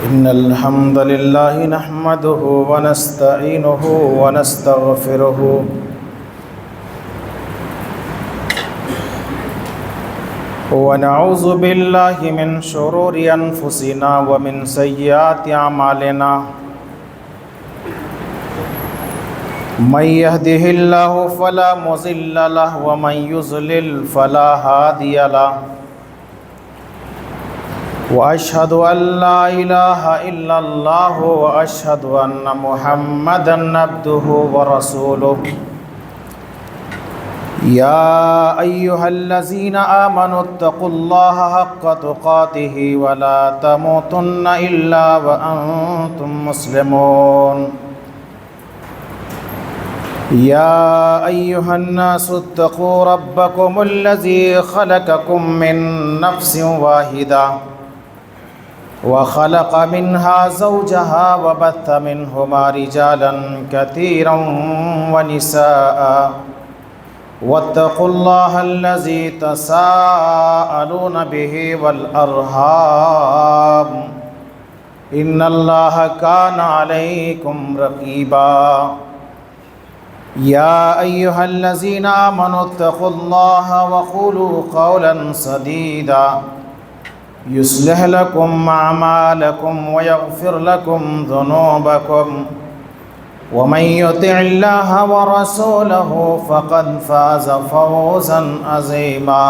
إن الحمد لله نحمده ونستعينه ونستغفره ونعوذ بالله من شرور أنفسنا ومن سيئات أعمالنا من يهده الله فلا مضل له ومن يضلل فلا هادي له وأشهد أن لا إله إلا الله وأشهد أن محمدا عبده ورسوله يا أيها الذين آمنوا اتقوا الله حق تقاته ولا تموتن إلا وأنتم مسلمون يا أيها الناس اتقوا ربكم الذي خلقكم من نفس واحدة وخلق منها زوجها وبث منهما رجالا كثيرا ونساء واتقوا الله الذي تساءلون به والأرحام إن الله كان عليكم رقيبا يا أيها الذين آمنوا اتقوا الله وقولوا قولا سديدا يصلح لكم أعمالكم ويغفر لكم ذنوبكم ومن يطع الله ورسوله فقد فاز فوزا عظيما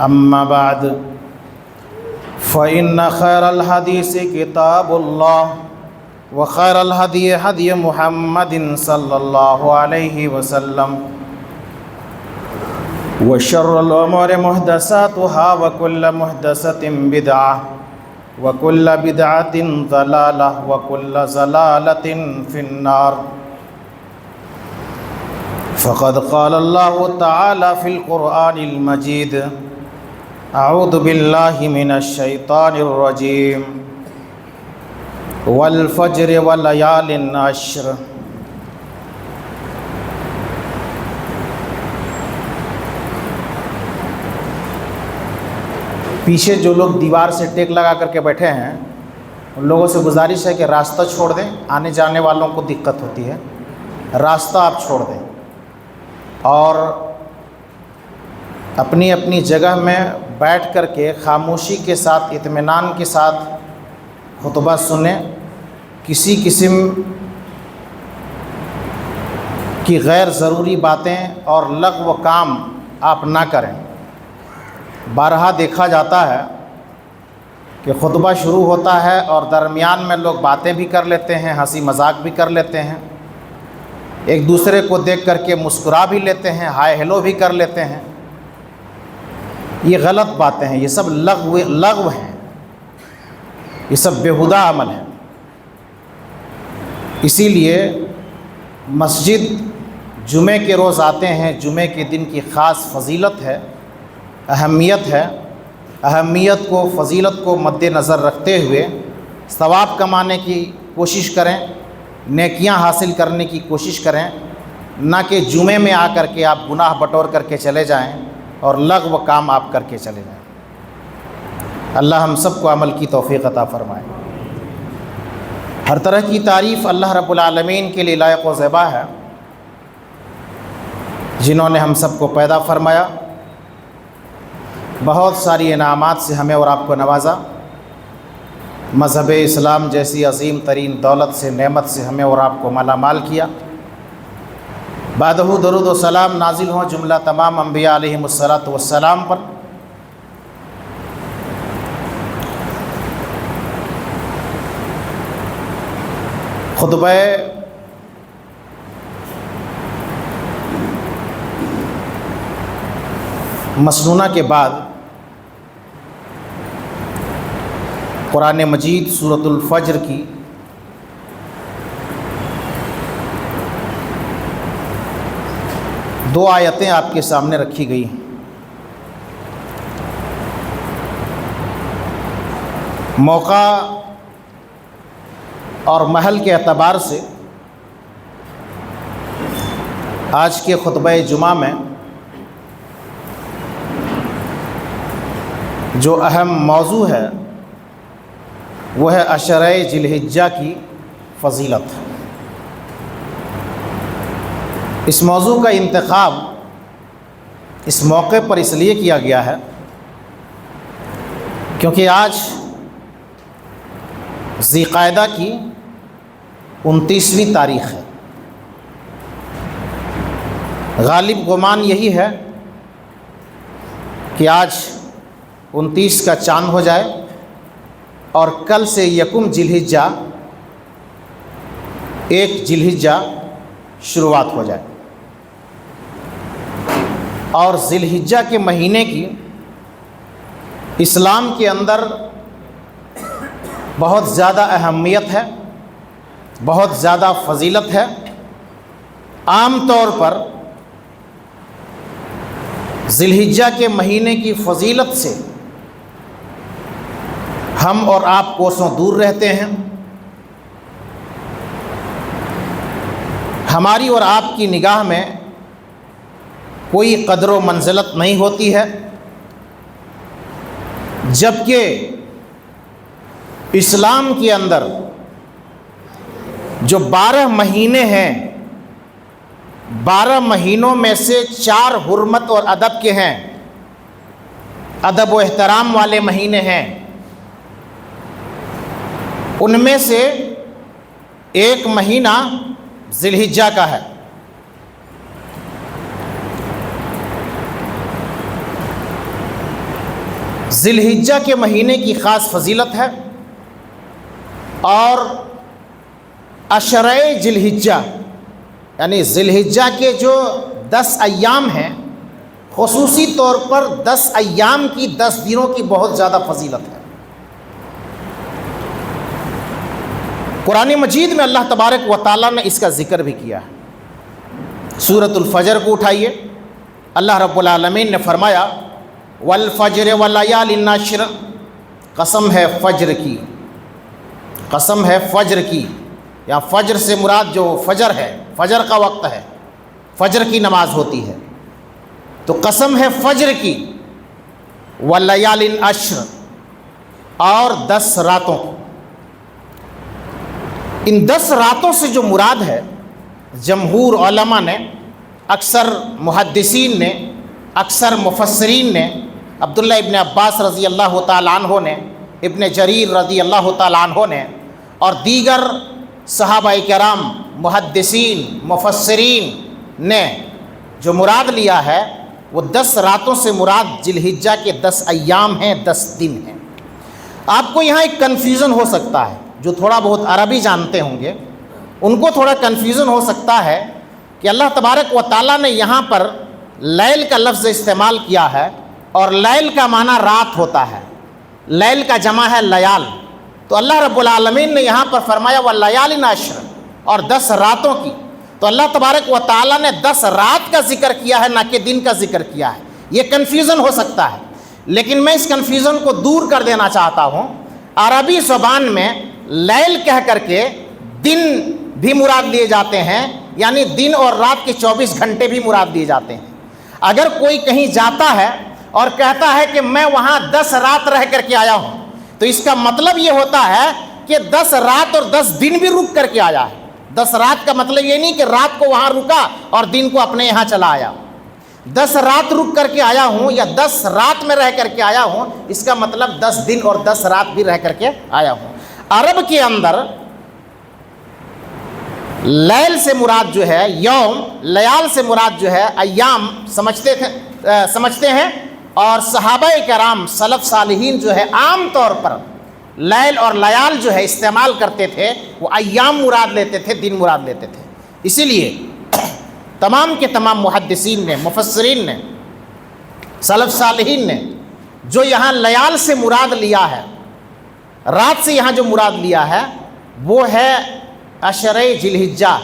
أما بعد فإن خير الحديث كتاب الله وخير الهدي هدي محمد صلى الله عليه وسلم وشر الأمور محدثاتها وكل محدثة بدعة وكل بدعة ضلالة وكل ضلالة في النار فقد قال الله تعالى في القرآن المجيد أعوذ بالله من الشيطان الرجيم والفجر وليال عشر پیچھے جو لوگ دیوار سے ٹیک لگا کر کے بیٹھے ہیں ان لوگوں سے گزارش ہے کہ راستہ چھوڑ دیں، آنے جانے والوں کو دقت ہوتی ہے، راستہ آپ چھوڑ دیں اور اپنی اپنی جگہ میں بیٹھ کر کے خاموشی کے ساتھ اطمینان کے ساتھ خطبہ سنیں، کسی قسم کی غیر ضروری باتیں اور لغو کام آپ نہ کریں۔ بارہا دیکھا جاتا ہے کہ خطبہ شروع ہوتا ہے اور درمیان میں لوگ باتیں بھی کر لیتے ہیں، ہنسی مذاق بھی کر لیتے ہیں، ایک دوسرے کو دیکھ کر کے مسکرا بھی لیتے ہیں، ہائے ہیلو بھی کر لیتے ہیں۔ یہ غلط باتیں ہیں، یہ سب لغو ہیں، یہ سب بیہودہ عمل ہے۔ اسی لیے مسجد جمعے کے روز آتے ہیں، جمعے کے دن کی خاص فضیلت ہے، اہمیت ہے۔ اہمیت کو، فضیلت کو مد نظر رکھتے ہوئے ثواب کمانے کی کوشش کریں، نیکیاں حاصل کرنے کی کوشش کریں، نہ کہ جمعے میں آ کر کے آپ گناہ بٹور کر کے چلے جائیں اور لغو کام آپ کر کے چلے جائیں۔ اللہ ہم سب کو عمل کی توفیق عطا فرمائے۔ ہر طرح کی تعریف اللہ رب العالمین کے لیے لائق و زیبا ہے، جنہوں نے ہم سب کو پیدا فرمایا، بہت ساری انعامات سے ہمیں اور آپ کو نوازا، مذہب اسلام جیسی عظیم ترین دولت سے، نعمت سے ہمیں اور آپ کو مالا مال کیا۔ بعدہ درود و سلام نازل ہوں جملہ تمام انبیاء علیہم الصلاۃ والسلام پر۔ خطبہ مسنونہ کے بعد قرآن مجید سورۃ الفجر کی دو آیتیں آپ کے سامنے رکھی گئی ہیں۔ موقع اور محل کے اعتبار سے آج کے خطبہ جمعہ میں جو اہم موضوع ہے وہ ہے عشرۂ ذی الحجہ کی فضیلت۔ اس موضوع کا انتخاب اس موقع پر اس لیے کیا گیا ہے کیونکہ آج ذی القعدہ کی 29ویں تاریخ ہے۔ غالب گمان یہی ہے کہ آج 29 کا چاند ہو جائے اور کل سے یکم ذی الحجہ 1 ذی الحجہ شروعات ہو جائے، اور ذی الحجہ کے مہینے کی اسلام کے اندر بہت زیادہ اہمیت ہے، بہت زیادہ فضیلت ہے۔ عام طور پر ذی الحجہ کے مہینے کی فضیلت سے ہم اور آپ کوسوں دور رہتے ہیں۔ ہماری اور آپ کی نگاہ میں کوئی قدر و منزلت نہیں ہوتی ہے، جبکہ اسلام کے اندر جو 12 مہینے ہیں، 12 مہینوں میں سے 4 حرمت اور ادب کے ہیں، ادب و احترام والے مہینے ہیں۔ ان میں سے ایک مہینہ ذی الحجہ کا ہے۔ ذی الحجہ کے مہینے کی خاص فضیلت ہے، اور عشرۂ ذی الحجہ یعنی ذی الحجہ کے جو 10 ایام ہیں، خصوصی طور پر 10 ایام کی 10 دنوں کی بہت زیادہ فضیلت ہے۔ قرآن مجید میں اللہ تبارک و تعالیٰ نے اس کا ذکر بھی کیا ہے۔ سورۃ الفجر کو اٹھائیے، اللہ رب العالمین نے فرمایا والفجر ولیال عشر، قسم ہے فجر کی، قسم ہے فجر کی۔ یا فجر سے مراد جو فجر ہے، فجر کا وقت ہے، فجر کی نماز ہوتی ہے، تو قسم ہے فجر کی، ولیال عشر، اور 10 راتوں کی۔ ان 10 راتوں سے جو مراد ہے، جمہور علماء نے، اکثر محدثین نے، اکثر مفسرین نے، عبداللہ ابن عباس رضی اللہ تعالیٰ عنہ نے، ابن جریر رضی اللہ تعالیٰ عنہ نے، اور دیگر صحابہ کرام، محدثین، مفسرین نے جو مراد لیا ہے وہ 10 راتوں سے مراد ذی الحجہ کے 10 ایام ہیں، 10 دن ہیں۔ آپ کو یہاں ایک کنفیوژن ہو سکتا ہے، جو تھوڑا بہت عربی جانتے ہوں گے ان کو تھوڑا کنفیوژن ہو سکتا ہے کہ اللہ تبارک و تعالیٰ نے یہاں پر لیل کا لفظ استعمال کیا ہے، اور لیل کا معنی رات ہوتا ہے، لیل کا جمع ہے لیال، تو اللہ رب العالمین نے یہاں پر فرمایا ولیال عشر، اور 10 راتوں کی، تو اللہ تبارک و تعالیٰ نے 10 رات کا ذکر کیا ہے، نہ کہ دن کا ذکر کیا ہے۔ یہ کنفیوژن ہو سکتا ہے، لیکن میں اس کنفیوژن کو دور کر دینا چاہتا ہوں۔ عربی زبان میں لیل کہہ کر کے دن بھی مراد لیے جاتے ہیں، یعنی دن اور رات کے 24 گھنٹے بھی مراد لیے جاتے ہیں۔ اگر کوئی کہیں جاتا ہے اور کہتا ہے کہ میں وہاں 10 رات رہ کر کے آیا ہوں، تو اس کا مطلب یہ ہوتا ہے کہ 10 رات اور 10 دن بھی رک کر کے آیا ہے۔ 10 رات کا مطلب یہ نہیں کہ رات کو وہاں رکا اور دن کو اپنے یہاں چلا آیا۔ 10 رات رک کر کے آیا ہوں یا 10 رات میں رہ کر کے آیا ہوں، اس کا مطلب 10 دن اور 10 رات بھی رہ کر کے آیا ہوں۔ عرب کے اندر لیل سے مراد جو ہے یوم، لیال سے مراد جو ہے ایام سمجھتے ہیں، اور صحابہ کرام سلف صالحین جو ہے عام طور پر لیل اور لیال جو ہے استعمال کرتے تھے، وہ ایام مراد لیتے تھے، دن مراد لیتے تھے۔ اسی لیے تمام کے تمام محدثین نے، مفسرین نے، سلف صالحین نے جو یہاں لیال سے مراد لیا ہے، رات سے یہاں جو مراد لیا ہے، وہ ہے عشرۂ ذی الحجہ،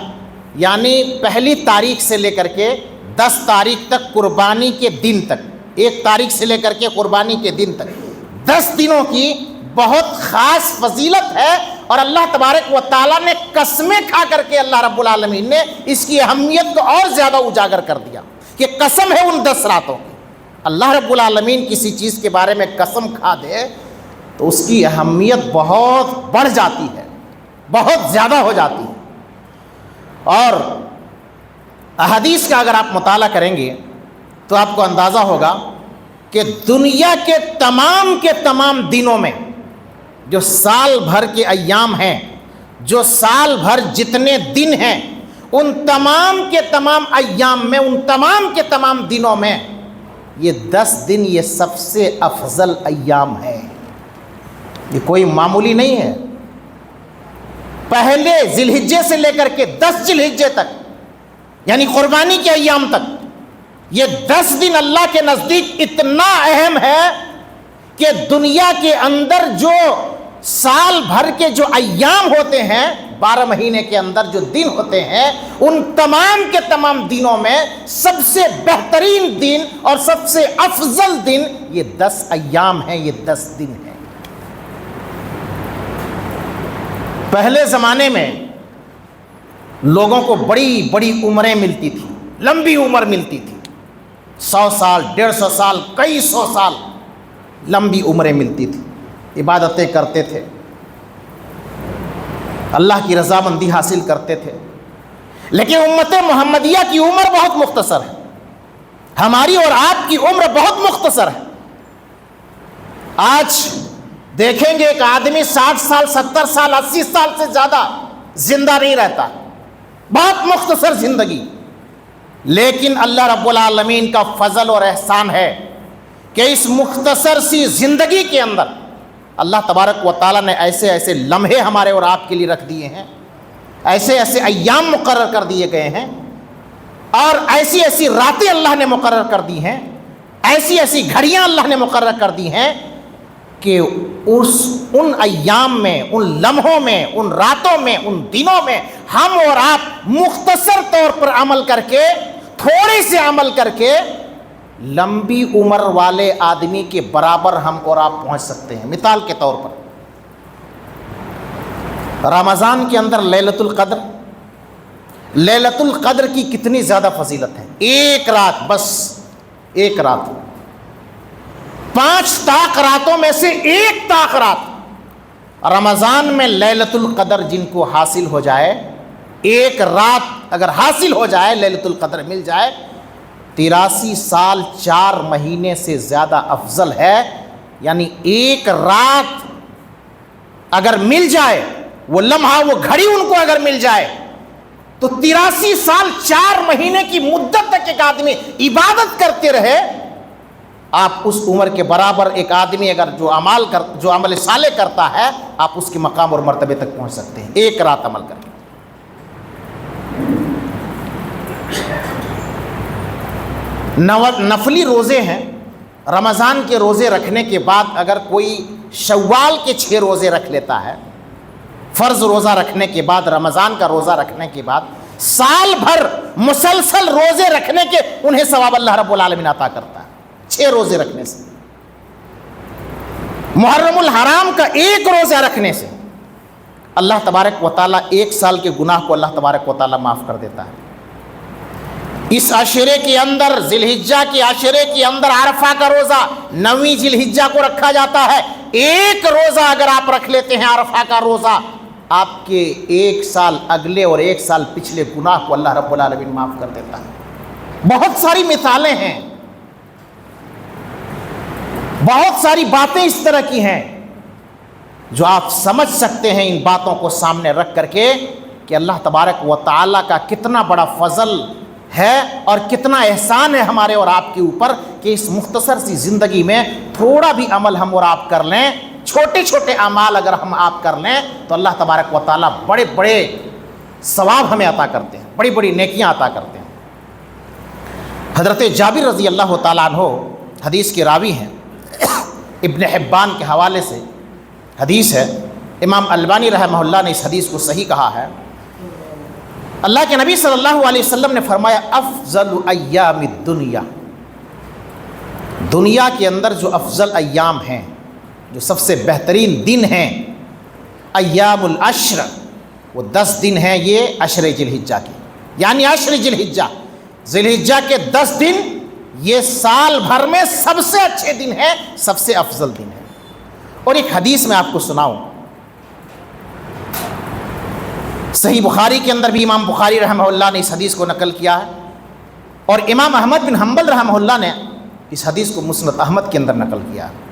یعنی پہلی تاریخ سے لے کر کے 10 تاریخ تک قربانی کے دن تک، 1 تاریخ سے لے کر کے قربانی کے دن تک 10 دنوں کی بہت خاص فضیلت ہے، اور اللہ تبارک و تعالیٰ نے قسمیں کھا کر کے اللہ رب العالمین نے اس کی اہمیت کو اور زیادہ اجاگر کر دیا کہ قسم ہے ان 10 راتوں کی۔ اللہ رب العالمین کسی چیز کے بارے میں قسم کھا دے تو اس کی اہمیت بہت بڑھ جاتی ہے، بہت زیادہ ہو جاتی ہے۔ اور احادیث کا اگر آپ مطالعہ کریں گے تو آپ کو اندازہ ہوگا کہ دنیا کے تمام دنوں میں، جو سال بھر کے ایام ہیں، جو سال بھر جتنے دن ہیں، ان تمام کے تمام ایام میں، ان تمام کے تمام دنوں میں یہ 10 دن یہ سب سے افضل ایام ہے۔ یہ کوئی معمولی نہیں ہے۔ پہلے ذی الحجے سے لے کر کے 10 ذی الحجے تک، یعنی قربانی کے ایام تک، یہ 10 دن اللہ کے نزدیک اتنا اہم ہے کہ دنیا کے اندر جو سال بھر کے جو ایام ہوتے ہیں، 12 مہینے کے اندر جو دن ہوتے ہیں، ان تمام کے تمام دنوں میں سب سے بہترین دن اور سب سے افضل دن یہ 10 ایام ہیں، یہ 10 دن ہیں۔ پہلے زمانے میں لوگوں کو بڑی بڑی عمریں ملتی تھیں، لمبی عمر ملتی تھی، 100 سال، 150 سال، کئی 100 سال لمبی عمریں ملتی تھی، عبادتیں کرتے تھے، اللہ کی رضامندی حاصل کرتے تھے۔ لیکن امت محمدیہ کی عمر بہت مختصر ہے، ہماری اور آپ کی عمر بہت مختصر ہے۔ آج دیکھیں گے ایک آدمی 60 سال، 70 سال، 80 سال سے زیادہ زندہ نہیں رہتا، بہت مختصر زندگی۔ لیکن اللہ رب العالمین کا فضل اور احسان ہے کہ اس مختصر سی زندگی کے اندر اللہ تبارک و تعالیٰ نے ایسے ایسے لمحے ہمارے اور آپ کے لیے رکھ دیے ہیں، ایسے ایسے ایام مقرر کر دیے گئے ہیں، اور ایسی ایسی راتیں اللہ نے مقرر کر دی ہیں، ایسی ایسی گھڑیاں اللہ نے مقرر کر دی ہیں کہ ان ایام میں، ان لمحوں میں، ان راتوں میں، ان دنوں میں ہم اور آپ مختصر طور پر عمل کر کے، تھوڑے سے عمل کر کے لمبی عمر والے آدمی کے برابر ہم اور آپ پہنچ سکتے ہیں۔ مثال کے طور پر رمضان کے اندر لیلۃ القدر کی کتنی زیادہ فضیلت ہے۔ ایک رات، بس ایک رات، 5 طاق راتوں میں سے ایک طاق رات رمضان میں لیلۃ القدر جن کو حاصل ہو جائے، ایک رات اگر حاصل ہو جائے، لیلۃ القدر مل جائے، 83 سال 4 مہینے سے زیادہ افضل ہے۔ یعنی ایک رات اگر مل جائے، وہ لمحہ، وہ گھڑی ان کو اگر مل جائے، تو 83 سال 4 مہینے کی مدت تک ایک آدمی عبادت کرتے رہے، آپ اس عمر کے برابر ایک آدمی اگر جو عمل صالح کرتا ہے، آپ اس کے مقام اور مرتبے تک پہنچ سکتے ہیں ایک رات عمل کر کے۔ نفلی روزے ہیں، رمضان کے روزے رکھنے کے بعد اگر کوئی شوال کے 6 روزے رکھ لیتا ہے، فرض روزہ رکھنے کے بعد، رمضان کا روزہ رکھنے کے بعد، سال بھر مسلسل روزے رکھنے کے انہیں ثواب اللہ رب العالمین عطا کرتا ہے، 6 روزے رکھنے سے۔ محرم الحرام کا 1 روزہ رکھنے سے اللہ تبارک و تعالیٰ 1 سال کے گناہ کو اللہ تبارک و تعالیٰ معاف کر دیتا ہے۔ اس عشرے کے اندر، ذی الحجہ کے عشرے کے اندر عرفہ کا روزہ 9ویں ذی الحجہ کو رکھا جاتا ہے۔ 1 روزہ اگر آپ رکھ لیتے ہیں عرفہ کا روزہ، آپ کے 1 سال اگلے اور 1 سال پچھلے گناہ کو اللہ رب العالمین معاف کر دیتا ہے۔ بہت ساری مثالیں ہیں، بہت ساری باتیں اس طرح کی ہیں جو آپ سمجھ سکتے ہیں ان باتوں کو سامنے رکھ کر کے کہ اللہ تبارک و تعالیٰ کا کتنا بڑا فضل ہے اور کتنا احسان ہے ہمارے اور آپ کے اوپر کہ اس مختصر سی زندگی میں تھوڑا بھی عمل ہم اور آپ کر لیں، چھوٹے چھوٹے اعمال اگر ہم آپ کر لیں تو اللہ تبارک و تعالیٰ بڑے بڑے ثواب ہمیں عطا کرتے ہیں، بڑی بڑی نیکیاں عطا کرتے ہیں۔ حضرت جابر رضی اللہ تعالیٰ عنہ حدیث کے راوی ہیں، ابن حبان کے حوالے سے حدیث ہے، امام البانی رحمہ اللہ نے اس حدیث کو صحیح کہا ہے۔ اللہ کے نبی صلی اللہ علیہ وسلم نے فرمایا افضل ایام الدنیا، دنیا کے اندر جو افضل ایام ہیں، جو سب سے بہترین دن ہیں، ایام العشر، وہ 10 دن ہیں، یہ عشر ذی الحجہ کی، یعنی عشر ذی الحجہ، ذی الحجہ کے 10 دن یہ سال بھر میں سب سے اچھے دن ہے، سب سے افضل دن ہے۔ اور ایک حدیث میں آپ کو سناؤں، صحیح بخاری کے اندر بھی امام بخاری رحمہ اللہ نے اس حدیث کو نقل کیا ہے، اور امام احمد بن حنبل رحمہ اللہ نے اس حدیث کو مسند احمد کے اندر نقل کیا ہے۔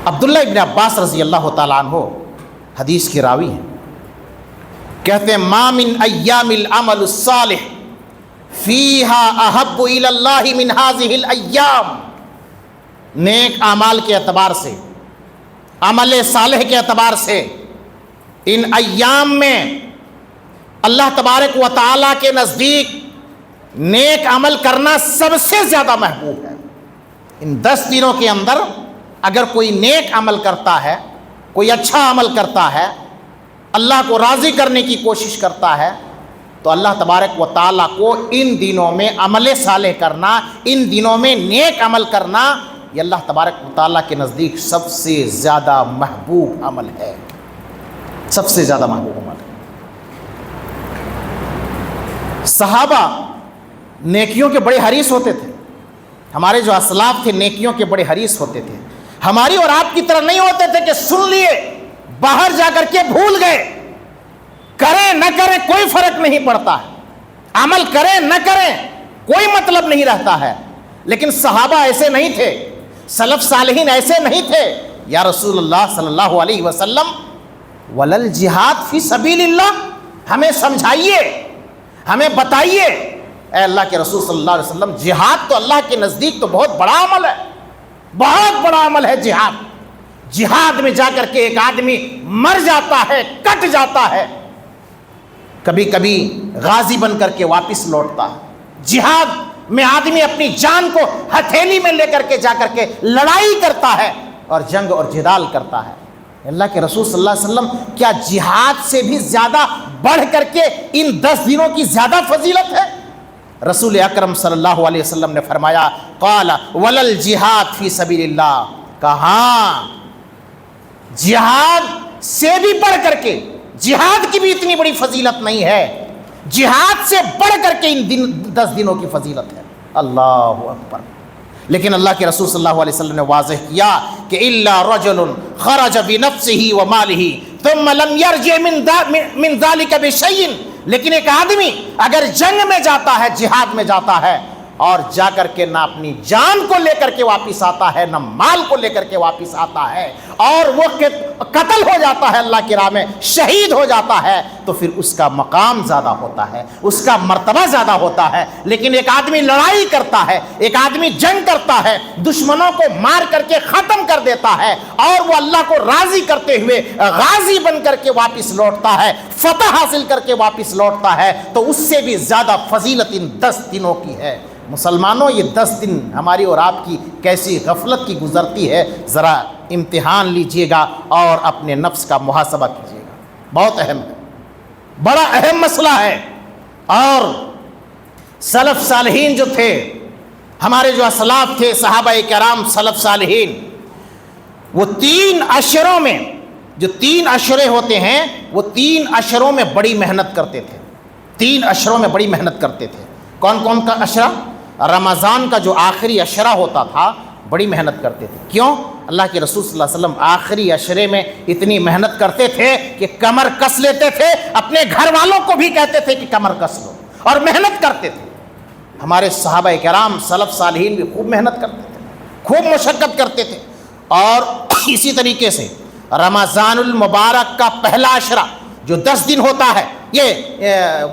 عبداللہ ابن عباس رضی اللہ تعالیٰ عنہ حدیث کے راوی ہیں، کہتے ہیں ما من ایام العمل الصالح فیہا احب الی اللہ من ہذہ الایام، نیک اعمال کے اعتبار سے، عمل صالح کے اعتبار سے ان ایام میں اللہ تبارک و تعالیٰ کے نزدیک نیک عمل کرنا سب سے زیادہ محبوب ہے۔ ان 10 دنوں کے اندر اگر کوئی نیک عمل کرتا ہے، کوئی اچھا عمل کرتا ہے، اللہ کو راضی کرنے کی کوشش کرتا ہے، تو اللہ تبارک و تعالیٰ کو ان دنوں میں عمل صالح کرنا، ان دنوں میں نیک عمل کرنا، یہ اللہ تبارک و تعالیٰ کے نزدیک سب سے زیادہ محبوب عمل ہے، سب سے زیادہ محبوب عمل ہے۔ صحابہ نیکیوں کے بڑے حریص ہوتے تھے، ہمارے جو اسلاف تھے نیکیوں کے بڑے حریص ہوتے تھے، ہماری اور آپ کی طرح نہیں ہوتے تھے کہ سن لیے باہر جا کر کے بھول گئے، کریں نہ کریں کوئی فرق نہیں پڑتا ہے، عمل کریں نہ کریں کوئی مطلب نہیں رہتا ہے۔ لیکن صحابہ ایسے نہیں تھے، سلف صالحین ایسے نہیں تھے۔ یا رسول اللہ صلی اللہ علیہ وسلم ولل جہاد فی سبیل اللہ، ہمیں سمجھائیے، ہمیں بتائیے اے اللہ کے رسول صلی اللہ علیہ وسلم، جہاد تو اللہ کے نزدیک تو بہت بڑا عمل ہے، بہت بڑا عمل ہے جہاد۔ جہاد میں جا کر کے ایک آدمی مر جاتا ہے، کٹ جاتا ہے، کبھی کبھی غازی بن کر کے واپس لوٹتا ہے۔ جہاد میں آدمی اپنی جان کو ہتھیلی میں لے کر کے جا کر کے لڑائی کرتا ہے اور جنگ اور جدال کرتا ہے۔ اللہ کے رسول صلی اللہ علیہ وسلم کیا جہاد سے بھی زیادہ بڑھ کر کے ان 10 دنوں کی زیادہ فضیلت ہے؟ رسول اکرم صلی اللہ علیہ وسلم نے فرمایا قال ولل جہاد فی سبیل اللہ، کہاں جہاد سے بھی بڑھ کر کے، جہاد کی بھی اتنی بڑی فضیلت نہیں ہے، جہاد سے بڑھ کر کے ان 10 دنوں کی فضیلت ہے۔ اللہ اکبر۔ لیکن اللہ کے رسول صلی اللہ علیہ وسلم نے واضح کیا کہ الا رجل خرج بنفسه وماله ثم لم يرجع من ذلك بشيء، لیکن ایک آدمی اگر جنگ میں جاتا ہے، جہاد میں جاتا ہے، اور جا کر کے نہ اپنی جان کو لے کر کے واپس آتا ہے، نہ مال کو لے کر کے واپس آتا ہے، اور وہ قتل ہو جاتا ہے، اللہ کی راہ میں شہید ہو جاتا ہے، تو پھر اس کا مقام زیادہ ہوتا ہے، اس کا مرتبہ زیادہ ہوتا ہے۔ لیکن ایک آدمی لڑائی کرتا ہے، ایک آدمی جنگ کرتا ہے، دشمنوں کو مار کر کے ختم کر دیتا ہے، اور وہ اللہ کو راضی کرتے ہوئے غازی بن کر کے واپس لوٹتا ہے، فتح حاصل کر کے واپس لوٹتا ہے، تو اس سے بھی زیادہ فضیلت ان 10 دنوں کی ہے۔ مسلمانوں، یہ 10 دن ہماری اور آپ کی کیسی غفلت کی گزرتی ہے، ذرا امتحان لیجئے گا اور اپنے نفس کا محاسبہ کیجئے گا۔ بہت اہم ہے، بڑا اہم مسئلہ ہے۔ اور سلف صالحین جو تھے، ہمارے جو اسلاف تھے، صحابہ کرام سلف صالحین، وہ 3 عشروں میں، جو 3 عشرے ہوتے ہیں، وہ 3 عشروں میں بڑی محنت کرتے تھے، 3 عشروں میں بڑی محنت کرتے تھے۔ کون کون کا عشرہ؟ رمضان کا جو آخری عشرہ ہوتا تھا، بڑی محنت کرتے تھے۔ کیوں؟ اللہ کے رسول صلی اللہ علیہ وسلم آخری عشرے میں اتنی محنت کرتے تھے کہ کمر کس لیتے تھے، اپنے گھر والوں کو بھی کہتے تھے کہ کمر کس لو، اور محنت کرتے تھے۔ ہمارے صحابہ کرام سلف صالحین بھی خوب محنت کرتے تھے، خوب مشقت کرتے تھے۔ اور اسی طریقے سے رمضان المبارک کا پہلا عشرہ جو 10 دن ہوتا ہے، یہ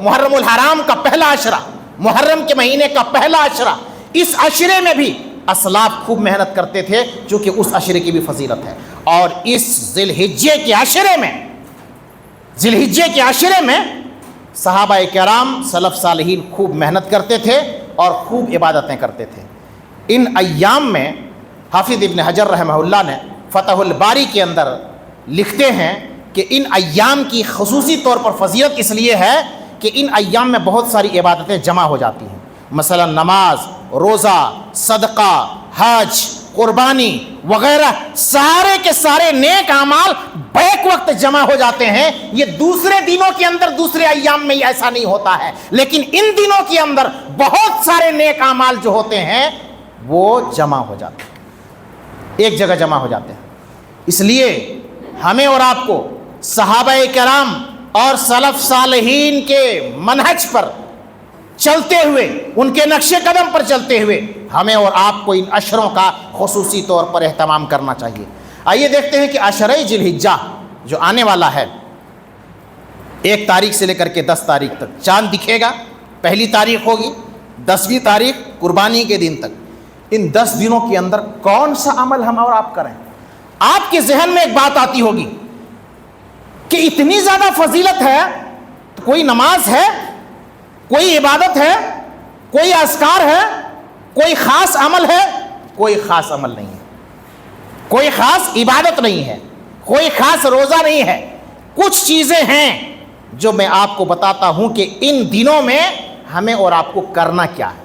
محرم الحرام کا پہلا عشرہ، محرم کے مہینے کا پہلا عشرہ، اس عشرے میں بھی اسلاف خوب محنت کرتے تھے، چونکہ اس عشرے کی بھی فضیلت ہے۔ اور اس ذی الحجہ کے عشرے میں صحابہ کرام سلف صالحین خوب محنت کرتے تھے اور خوب عبادتیں کرتے تھے۔ ان ایام میں حافظ ابن حجر رحمہ اللہ نے فتح الباری کے اندر لکھتے ہیں کہ ان ایام کی خصوصی طور پر فضیلت اس لیے ہے کہ ان ایام میں بہت ساری عبادتیں جمع ہو جاتی ہیں، مثلا نماز، روزہ، صدقہ، حج، قربانی وغیرہ سارے کے سارے نیک اعمال بیک وقت جمع ہو جاتے ہیں. یہ دوسرے دنوں کے اندر دوسرے ایام میں ایسا نہیں ہوتا ہے، لیکن ان دنوں کے اندر بہت سارے نیک اعمال جو ہوتے ہیں وہ جمع ہو جاتے ہیں، ایک جگہ جمع ہو جاتے ہیں. اس لیے ہمیں اور آپ کو صحابہ کرام اور سلف صالحین کے منہج پر چلتے ہوئے، ان کے نقش قدم پر چلتے ہوئے ہمیں اور آپ کو ان عشروں کا خصوصی طور پر اہتمام کرنا چاہیے. آئیے دیکھتے ہیں کہ عشرہ ذی الحجہ جو آنے والا ہے، 1 تاریخ سے لے کر کے 10 تاریخ تک چاند دکھے گا. پہلی تاریخ ہوگی، 10ویں تاریخ قربانی کے دن تک. ان 10 دنوں کے اندر کون سا عمل ہم اور آپ کریں؟ آپ کے ذہن میں ایک بات آتی ہوگی کہ اتنی زیادہ فضیلت ہے، تو کوئی نماز ہے، کوئی عبادت ہے، کوئی اذکار ہے، کوئی خاص عمل ہے؟ کوئی خاص عمل نہیں ہے، کوئی خاص عبادت نہیں ہے، کوئی خاص روزہ نہیں ہے. کچھ چیزیں ہیں جو میں آپ کو بتاتا ہوں کہ ان دنوں میں ہمیں اور آپ کو کرنا کیا ہے.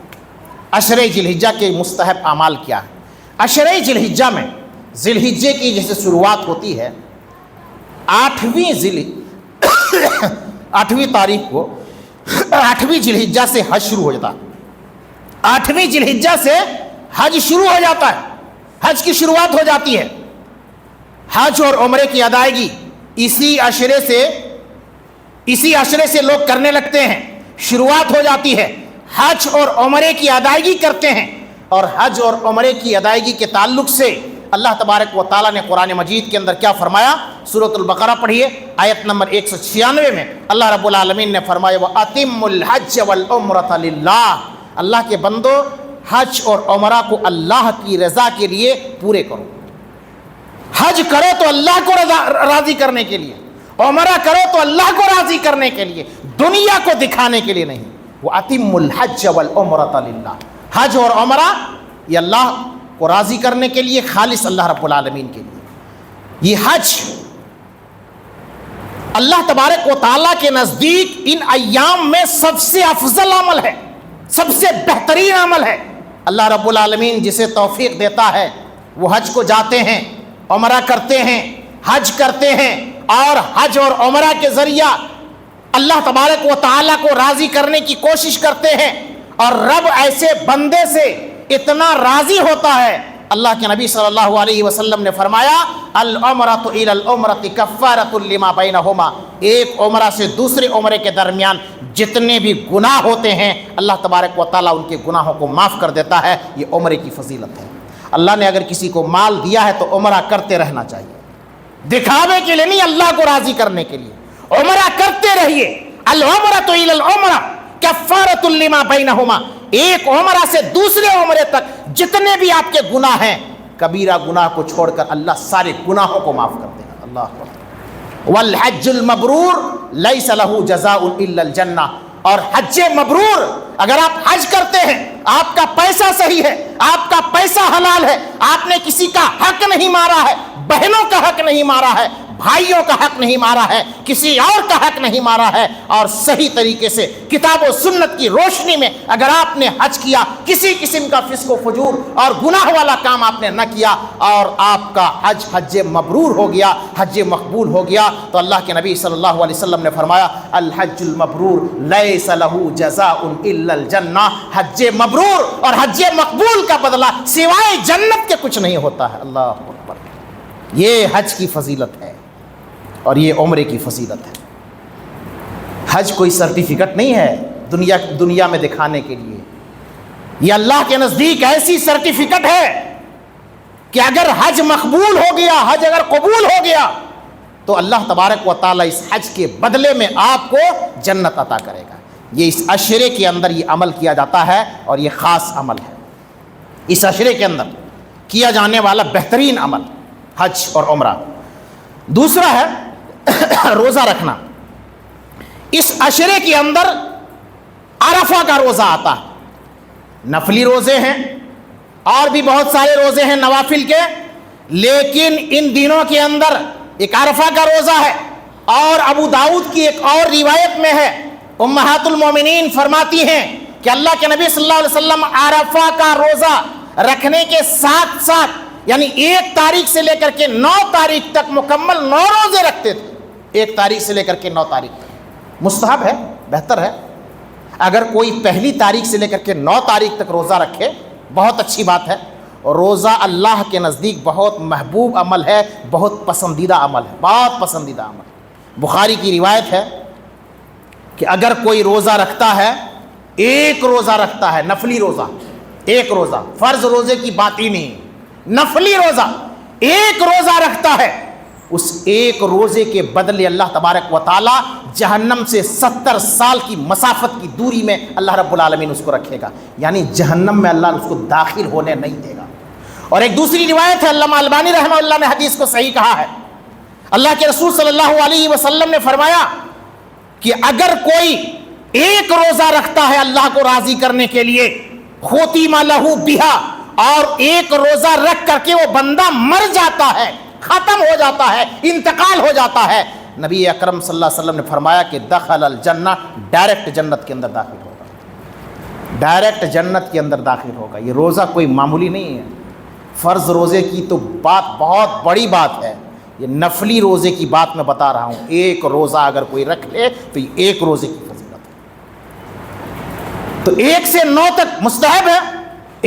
عشرہ ذی الحجہ کے مستحب اعمال کیا ہے؟ عشرہ ذی الحجہ میں، ذی الحجہ کی جیسے شروعات ہوتی ہے 8ویں تاریخ کو، 8ویں ذی الحجہ سے حج شروع ہو جاتا ہے. 8ویں ذی الحجہ سے حج شروع ہو جاتا ہے، حج کی شروعات ہو جاتی ہے. حج اور عمرے کی ادائیگی اسی عشرے سے لوگ کرنے لگتے ہیں، شروعات ہو جاتی ہے. حج اور عمرے کی ادائیگی کرتے ہیں. اور حج اور عمرے کی ادائیگی کے تعلق سے اللہ تبارک و تعالیٰ نے قرآن مجید کے اندر کیا فرمایا؟ سورۃ البقرہ پڑھیے، آیت نمبر 196 میں اللہ رب العالمین نے فرمایا وَأَتِمُّ الْحَجَّ وَالْعُمْرَةَ لِلَّهِ، اللہ کے بندو حج اور عمرہ کو اللہ کی رضا کے لیے پورے کرو. حج کرو تو اللہ کو راضی کرنے کے لیے، عمرہ کرو تو اللہ کو راضی کرنے کے لیے، دنیا کو دکھانے کے لیے نہیں. وَأَتِمُّ الْحَجَّ وَالْعُمْرَةَ لِلَّهِ، حج اور عمرہ یہ اللہ کو راضی کرنے کے لیے، خالص اللہ رب العالمین کے لیے. یہ حج اللہ تبارک و تعالیٰ کے نزدیک ان ایام میں سب سے افضل عمل ہے، سب سے بہترین عمل ہے. اللہ رب العالمین جسے توفیق دیتا ہے وہ حج کو جاتے ہیں، عمرہ کرتے ہیں، حج کرتے ہیں، اور حج اور عمرہ کے ذریعہ اللہ تبارک و تعالیٰ کو راضی کرنے کی کوشش کرتے ہیں. اور رب ایسے بندے سے اتنا راضی ہوتا ہے. اللہ کے نبی صلی اللہ علیہ وسلم نے فرمایا العمرۃ الی العمرۃ کفارۃ لما بینہما، ایک عمرہ سے دوسرے عمرے کے درمیان جتنے بھی گناہ ہوتے ہیں اللہ تبارک و تعالیٰ ان کے گناہوں کو معاف کر دیتا ہے. یہ عمرے کی فضیلت ہے. اللہ نے اگر کسی کو مال دیا ہے تو عمرہ کرتے رہنا چاہیے، دکھاوے کے لیے نہیں، اللہ کو راضی کرنے کے لیے. عمرہ کرتے رہیے. العمرۃ الی العمرہ کفارۃ لما بینہما، ایک عمرہ سے دوسرے عمرے تک جتنے بھی آپ کے گناہ ہیں، کبیرہ گناہ کو چھوڑ کر اللہ سارے گناہوں کو معاف کرتے ہیں. اللہ اکبر. والحج المبرور لیس لہ جزاء الا الجنہ، اور حج مبرور، اگر آپ حج کرتے ہیں، آپ کا پیسہ صحیح ہے، آپ کا پیسہ حلال ہے، آپ نے کسی کا حق نہیں مارا ہے، بہنوں کا حق نہیں مارا ہے، بھائیوں کا حق نہیں مارا ہے، کسی اور کا حق نہیں مارا ہے، اور صحیح طریقے سے کتاب و سنت کی روشنی میں اگر آپ نے حج کیا، کسی قسم کا فسق و فجور اور گناہ والا کام آپ نے نہ کیا، اور آپ کا حج مبرور ہو گیا، حج مقبول ہو گیا، تو اللہ کے نبی صلی اللہ علیہ وسلم نے فرمایا الحج المبرور لیس لہ جزاء الا الجنہ، حج مبرور اور حج مقبول کا بدلہ سوائے جنت کے کچھ نہیں ہوتا ہے. اللہ اکبر. یہ حج کی فضیلت ہے اور یہ عمرے کی فضیلت ہے. حج کوئی سرٹیفکیٹ نہیں ہے دنیا میں دکھانے کے لیے. یہ اللہ کے نزدیک ایسی سرٹیفکیٹ ہے کہ اگر حج مقبول ہو گیا، حج اگر قبول ہو گیا، تو اللہ تبارک و تعالیٰ اس حج کے بدلے میں آپ کو جنت عطا کرے گا. یہ اس عشرے کے اندر یہ عمل کیا جاتا ہے اور یہ خاص عمل ہے. اس عشرے کے اندر کیا جانے والا بہترین عمل حج اور عمرہ. دوسرا ہے روزہ رکھنا. اس عشرے کے اندر عرفہ کا روزہ آتا ہے. نفلی روزے ہیں اور بھی بہت سارے روزے ہیں نوافل کے، لیکن ان دنوں کے اندر ایک عرفہ کا روزہ ہے. اور ابو داؤد کی ایک اور روایت میں ہے، امہات المومنین فرماتی ہیں کہ اللہ کے نبی صلی اللہ علیہ وسلم عرفہ کا روزہ رکھنے کے ساتھ ساتھ یعنی 1 تاریخ سے لے کر کے 9 تاریخ تک مکمل 9 روزے رکھتے تھے، 1 تاریخ سے لے کر کے 9 تاریخ تک۔ مستحب ہے، بہتر ہے۔ اگر کوئی پہلی تاریخ سے لے کر کے 9 تاریخ تک روزہ رکھے بہت اچھی بات ہے۔ اور روزہ اللہ کے نزدیک بہت محبوب عمل ہے، بہت پسندیدہ عمل ہے، بہت پسندیدہ عمل ہے۔ بخاری کی روایت ہے کہ اگر کوئی روزہ رکھتا ہے، 1 روزہ رکھتا ہے، نفلی روزہ، 1 روزہ، فرض روزے کی بات ہی نہیں، نفلی روزہ 1 روزہ رکھتا ہے، اس 1 روزے کے بدلے اللہ تبارک و تعالی جہنم سے 70 سال کی مسافت کی دوری میں اللہ رب العالمین اس کو رکھے گا، یعنی جہنم میں اللہ اس کو داخل ہونے نہیں دے گا۔ اور ایک دوسری روایت ہے، علامہ البانی رحمہ اللہ نے حدیث کو صحیح کہا ہے، اللہ کے رسول صلی اللہ علیہ وسلم نے فرمایا کہ اگر کوئی 1 روزہ رکھتا ہے اللہ کو راضی کرنے کے لیے، ختم لہ بہا، اور 1 روزہ رکھ کر کے وہ بندہ مر جاتا ہے، ختم ہو جاتا ہے، انتقال ہو جاتا ہے، نبی اکرم صلی اللہ علیہ وسلم نے فرمایا کہ دخل الجنہ، ڈائریکٹ جنت کے اندر داخل ہوگا، ڈائریکٹ جنت کے اندر داخل ہوگا۔ یہ روزہ کوئی معمولی نہیں ہے، فرض روزے کی تو بات بہت بڑی بات ہے، یہ نفلی روزے کی بات میں بتا رہا ہوں۔ 1 روزہ اگر کوئی رکھ لے تو یہ 1 روزے کی فضیلت ہے۔ تو 1 سے 9 تک مستحب ہے،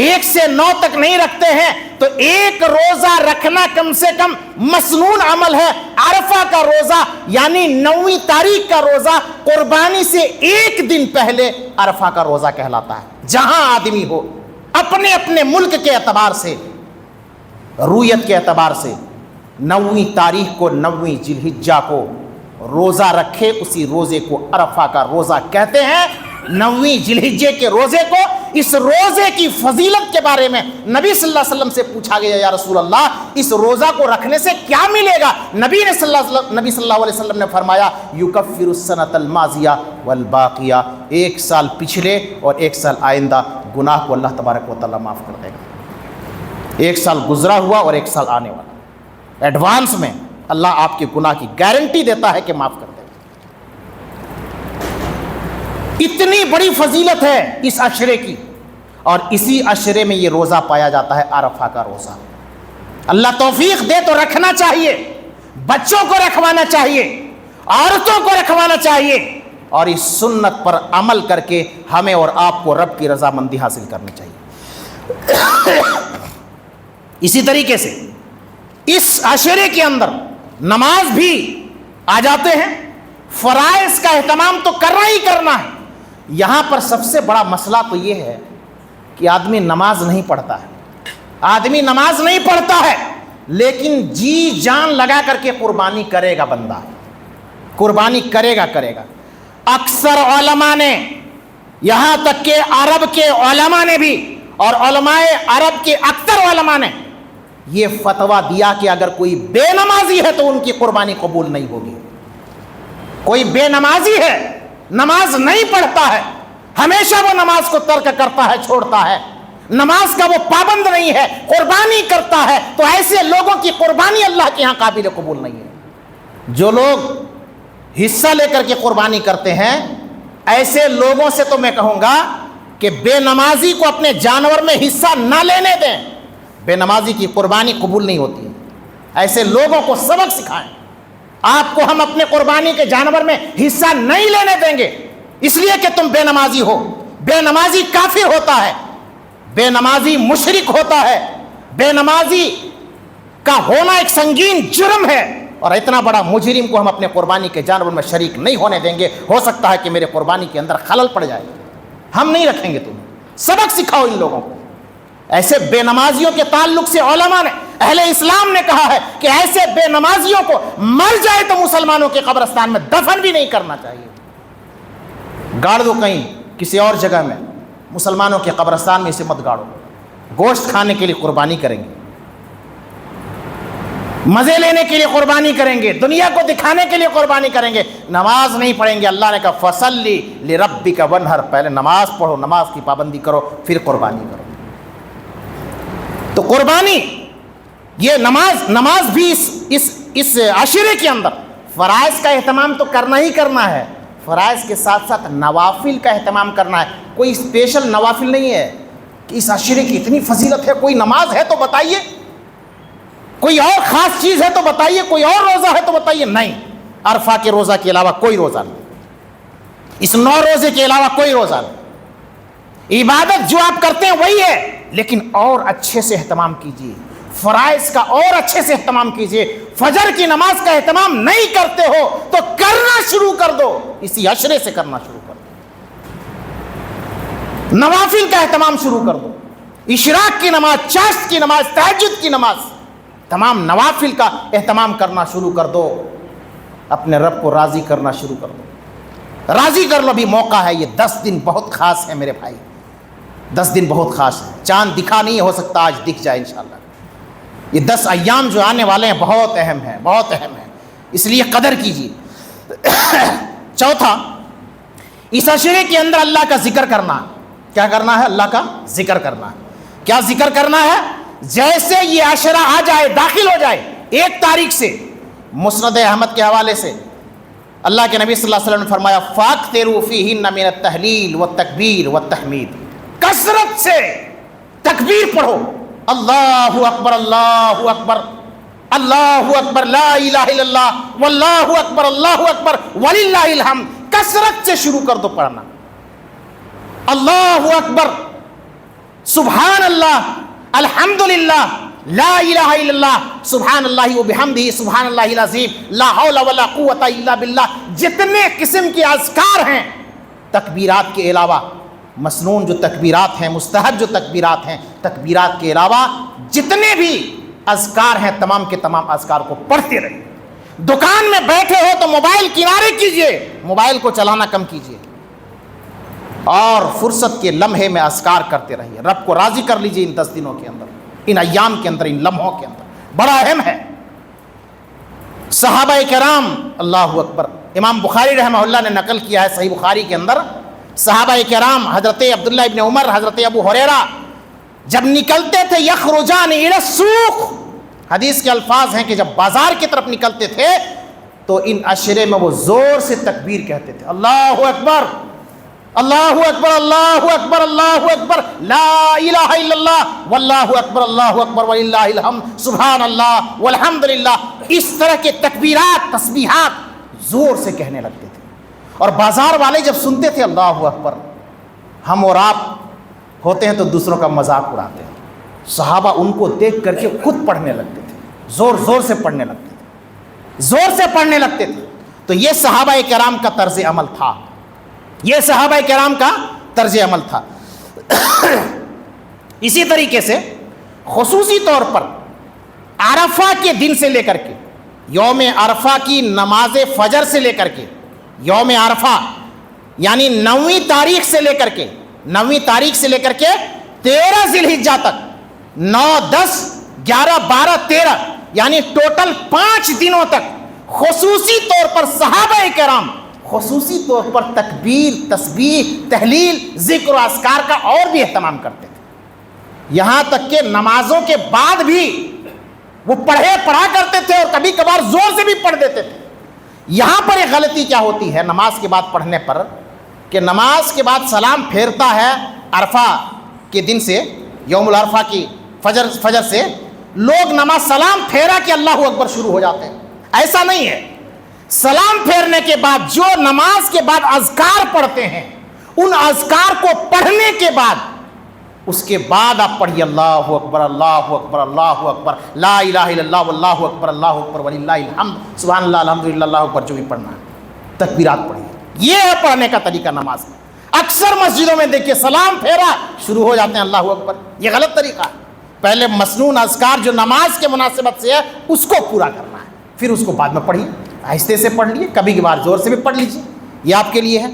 1 سے 9 تک نہیں رکھتے ہیں تو 1 روزہ رکھنا کم سے کم مسنون عمل ہے۔ عرفہ کا روزہ یعنی 9ویں تاریخ کا روزہ قربانی سے 1 دن پہلے عرفہ کا روزہ کہلاتا ہے۔ جہاں آدمی ہو اپنے اپنے ملک کے اعتبار سے، رویت کے اعتبار سے 9ویں تاریخ کو، 9ویں ذی الحجہ کو روزہ رکھے، اسی روزے کو عرفہ کا روزہ کہتے ہیں۔ 9ویں ذی الحجہ کے روزے کو، اس روزے کی فضیلت کے بارے میں نبی صلی اللہ علیہ وسلم سے پوچھا گیا، یا رسول اللہ اس روزہ کو رکھنے سے کیا ملے گا؟ نبی صلی اللہ علیہ وسلم نے فرمایا یکفر السنۃ الماضیہ والباقیہ، 1 سال پچھلے اور 1 سال آئندہ گناہ کو اللہ تبارک و تعالیٰ معاف کر دے گا۔ 1 سال گزرا ہوا اور 1 سال آنے والا، ایڈوانس میں اللہ آپ کے گناہ کی گارنٹی دیتا ہے کہ معاف کر دے گا۔ اتنی بڑی فضیلت ہے اس عشرے کی، اور اسی عشرے میں یہ روزہ پایا جاتا ہے، عرفہ کا روزہ۔ اللہ توفیق دے تو رکھنا چاہیے، بچوں کو رکھوانا چاہیے، عورتوں کو رکھوانا چاہیے، اور اس سنت پر عمل کر کے ہمیں اور آپ کو رب کی رضامندی حاصل کرنی چاہیے۔ اسی طریقے سے اس عشرے کے اندر نماز بھی آ جاتے ہیں، فرائض کا اہتمام تو کرنا ہی کرنا ہے۔ یہاں پر سب سے بڑا مسئلہ تو یہ ہے کہ آدمی نماز نہیں پڑھتا ہے، آدمی نماز نہیں پڑھتا ہے، لیکن جی جان لگا کر کے قربانی کرے گا، بندہ قربانی کرے گا۔ اکثر علماء نے، یہاں تک کہ عرب کے علماء نے بھی، اور علماء عرب کے اکثر علماء نے یہ فتویٰ دیا کہ اگر کوئی بے نمازی ہے تو ان کی قربانی قبول نہیں ہوگی۔ کوئی بے نمازی ہے، نماز نہیں پڑھتا ہے، ہمیشہ وہ نماز کو ترک کرتا ہے، چھوڑتا ہے، نماز کا وہ پابند نہیں ہے، قربانی کرتا ہے، تو ایسے لوگوں کی قربانی اللہ کے ہاں قابل قبول نہیں ہے۔ جو لوگ حصہ لے کر کے قربانی کرتے ہیں، ایسے لوگوں سے تو میں کہوں گا کہ بے نمازی کو اپنے جانور میں حصہ نہ لینے دیں، بے نمازی کی قربانی قبول نہیں ہوتی ہے۔ ایسے لوگوں کو سبق سکھائیں، آپ کو ہم اپنے قربانی کے جانور میں حصہ نہیں لینے دیں گے، اس لیے کہ تم بے نمازی ہو۔ بے نمازی کافر ہوتا ہے، بے نمازی مشرک ہوتا ہے، بے نمازی کا ہونا ایک سنگین جرم ہے، اور اتنا بڑا مجرم کو ہم اپنے قربانی کے جانور میں شریک نہیں ہونے دیں گے۔ ہو سکتا ہے کہ میرے قربانی کے اندر خلل پڑ جائے، ہم نہیں رکھیں گے تمہیں۔ سبق سکھاؤ ان لوگوں کو۔ ایسے بے نمازیوں کے تعلق سے علماء نے، اہل اسلام نے کہا ہے کہ ایسے بے نمازیوں کو مر جائے تو مسلمانوں کے قبرستان میں دفن بھی نہیں کرنا چاہیے، گاڑ دو کہیں کسی اور جگہ میں، مسلمانوں کے قبرستان میں اسے مت گاڑو۔ گوشت کھانے کے لیے قربانی کریں گے، مزے لینے کے لیے قربانی کریں گے، دنیا کو دکھانے کے لیے قربانی کریں گے، نماز نہیں پڑھیں گے۔ اللہ نے کہا فصلی لربک وانحر، پہلے نماز پڑھو، نماز کی پابندی کرو، پھر قربانی کرو۔ تو قربانی، یہ نماز بھی اس عشرے کے اندر فرائض کا اہتمام تو کرنا ہی کرنا ہے، فرائض کے ساتھ ساتھ نوافل کا اہتمام کرنا ہے۔ کوئی اسپیشل نوافل نہیں ہے، کہ اس عشرے کی اتنی فضیلت ہے، کوئی نماز ہے تو بتائیے، کوئی اور خاص چیز ہے تو بتائیے، کوئی اور روزہ ہے تو بتائیے. نہیں، عرفہ کے روزہ کے علاوہ کوئی روزہ نہیں، اس 9 روزے کے علاوہ کوئی روزہ نہیں. عبادت جو آپ کرتے ہیں وہی ہے، لیکن اور اچھے سے اہتمام کیجیے، فرائض کا اور اچھے سے اہتمام کیجیے. فجر کی نماز کا اہتمام نہیں کرتے ہو تو کرنا شروع کر دو، اسی عشرے سے کرنا شروع کر دو. نوافل کا اہتمام شروع کر دو، اشراق کی نماز، چاشت کی نماز، تہجد کی نماز، تمام نوافل کا اہتمام کرنا شروع کر دو. اپنے رب کو راضی کرنا شروع کر دو، راضی کر لو. ابھی موقع ہے، یہ 10 دن بہت خاص ہے میرے بھائی، 10 دن بہت خاص ہے. چاند دکھا نہیں ہو سکتا، آج دکھ جائے انشاءاللہ. یہ 10 ایام جو آنے والے ہیں بہت اہم ہیں، بہت اہم ہیں، اس لیے قدر کیجیے. چوتھا، اس عشرے کے اندر اللہ کا ذکر کرنا. کیا کرنا ہے؟ اللہ کا ذکر کرنا ہے. کیا ذکر کرنا ہے؟ جیسے یہ عشرہ آ جائے، داخل ہو جائے 1 تاریخ سے، مسند احمد کے حوالے سے اللہ کے نبی صلی اللہ علیہ وسلم نے فرمایا فَاكْثِرُوا فِيهِنَّ مِنَ التَّهْلِيلِ وَالتَّكْبِيرِ وَالتَّحْمِيدِ. کثرت سے تکبیر پڑھو، اللہ اکبر، اللہ اکبر، اللہ اکبر، لا الہ الا اللہ، واللہ اکبر، اللہ اکبر، وللہ الحمد. کثرت سے شروع کر دو پڑھنا. اللہ اکبر، سبحان اللہ، الحمدللہ، لا الہ الا اللہ، سبحان اللہ وبحمدہ، سبحان اللہ العظیم، لا حول ولا قوت الا باللہ. جتنے قسم کے اذکار ہیں تکبیرات کے علاوہ، مسنون جو تکبیرات ہیں، مستحب جو تکبیرات ہیں، تکبیرات کے علاوہ جتنے بھی اذکار ہیں تمام کے تمام اذکار کو پڑھتے رہیے. دکان میں بیٹھے ہو تو موبائل کنارے کیجئے، موبائل کو چلانا کم کیجئے، اور فرصت کے لمحے میں اذکار کرتے رہیے. رب کو راضی کر لیجئے ان 10 دنوں کے اندر، ان ایام کے اندر، ان لمحوں کے اندر. بڑا اہم ہے. صحابہ کرام، اللہ اکبر، امام بخاری رحمہ اللہ نے نقل کیا ہے صحیح بخاری کے اندر، صحابہ کرام حضرت عبداللہ ابن عمر، حضرت ابو ہریرہ جب نکلتے تھے یخرجان الی السوق، حدیث کے الفاظ ہیں کہ جب بازار کی طرف نکلتے تھے تو ان عشرے میں وہ زور سے تکبیر کہتے تھے، اللہ اکبر، اللہ اکبر، اللہ اکبر، اللہ اکبر، لا الہ الا اللہ، واللہ اکبر، اللہ اکبر، وللہ الحمد، سبحان اللہ والحمدللہ. اس طرح کے تکبیرات، تسبیحات زور سے کہنے لگتے تھے. اور بازار والے جب سنتے تھے اللہ اکبر، ہم اور آپ ہوتے ہیں تو دوسروں کا مذاق اڑاتے ہیں. صحابہ ان کو دیکھ کر کے خود پڑھنے لگتے تھے، زور زور سے پڑھنے لگتے تھے، زور سے پڑھنے لگتے تھے. تو یہ صحابہ کرام کا طرز عمل تھا، یہ صحابہ کرام کا طرز عمل تھا. اسی طریقے سے خصوصی طور پر عرفہ کے دن سے لے کر کے، یوم عرفہ کی نماز فجر سے لے کر کے، یوم عرفہ یعنی 9ویں تاریخ سے لے کر کے، 9ویں تاریخ سے لے کر کے 13 ذی الحجہ تک، 9، 10، 11، 12، 13 یعنی ٹوٹل 5 دنوں تک خصوصی طور پر صحابہ کرام خصوصی طور پر تکبیر، تسبیح، تحلیل، ذکر و اذکار کا اور بھی اہتمام کرتے تھے. یہاں تک کہ نمازوں کے بعد بھی وہ پڑھا کرتے تھے، اور کبھی کبھار زور سے بھی پڑھ دیتے تھے. یہاں پر ایک غلطی کیا ہوتی ہے نماز کے بعد پڑھنے پر، کہ نماز کے بعد سلام پھیرتا ہے عرفہ کے دن سے، یوم العرفہ کی فجر سے لوگ نماز سلام پھیرا کہ اللہ اکبر شروع ہو جاتے ہیں. ایسا نہیں ہے. سلام پھیرنے کے بعد جو نماز کے بعد اذکار پڑھتے ہیں، ان اذکار کو پڑھنے کے بعد، اس کے بعد آپ پڑھیے اللہ اکبر، اللہ اکبر، اللہ اکبر، لا الہ الا اللہ، واللہ اکبر، اللہ اکبر، وللہ الحمد، سبحان اللہ، الحمدللہ، اللہ اکبر، جو بھی پڑھنا ہے تکبیرات پڑھیے. یہ ہے پڑھنے کا طریقہ نماز کا. اکثر مسجدوں میں دیکھیے سلام پھیرا شروع ہو جاتے ہیں اللہ اکبر. یہ غلط طریقہ ہے. پہلے مسنون اذکار جو نماز کے مناسبت سے ہے اس کو پورا کرنا ہے، پھر اس کو بعد میں پڑھیے، آہستہ سے پڑھ لیجیے، کبھی کبھار زور سے بھی پڑھ لیجیے، یہ آپ کے لیے ہے.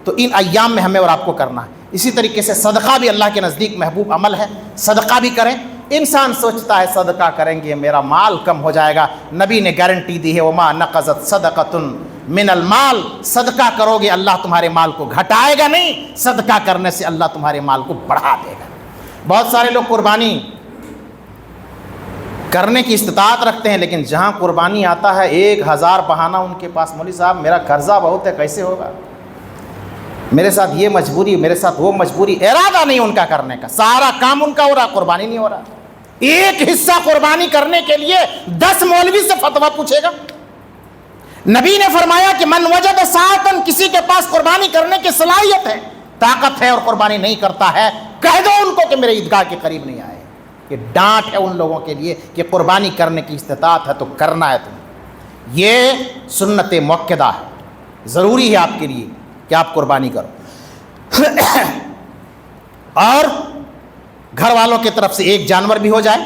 تو ان ایام میں ہمیں اور آپ کو کرنا ہے. اسی طریقے سے صدقہ بھی اللہ کے نزدیک محبوب عمل ہے، صدقہ بھی کریں. انسان سوچتا ہے صدقہ کریں گے میرا مال کم ہو جائے گا. نبی نے گارنٹی دی ہے وما نقضت صدقۃ من المال، صدقہ کرو گے اللہ تمہارے مال کو گھٹائے گا نہیں، صدقہ کرنے سے اللہ تمہارے مال کو بڑھا دے گا. بہت سارے لوگ قربانی کرنے کی استطاعت رکھتے ہیں، لیکن جہاں قربانی آتا ہے 1000 بہانہ ان کے پاس، مولوی صاحب میرا قرضہ بہت ہے، کیسے ہوگا؟ میرے ساتھ یہ مجبوری، میرے ساتھ وہ مجبوری، ارادہ نہیں ان کا کرنے کا، سارا کام ان کا ہو رہا، قربانی نہیں ہو رہا۔ ایک حصہ قربانی کرنے کے لیے 10 مولوی سے فتویٰ پوچھے گا۔ نبی نے فرمایا کہ من وجد ساعتن، کسی کے پاس قربانی کرنے کی صلاحیت ہے، طاقت ہے اور قربانی نہیں کرتا ہے، کہہ دو ان کو کہ میرے عیدگاہ کے قریب نہیں آئے۔ یہ ڈانٹ ہے ان لوگوں کے لیے کہ قربانی کرنے کی استطاعت ہے تو کرنا ہے تمہیں۔ یہ سنت مؤکدہ ہے، ضروری ہے آپ کے لیے کہ آپ قربانی کرو۔ اور گھر والوں کی طرف سے ایک جانور بھی ہو جائے،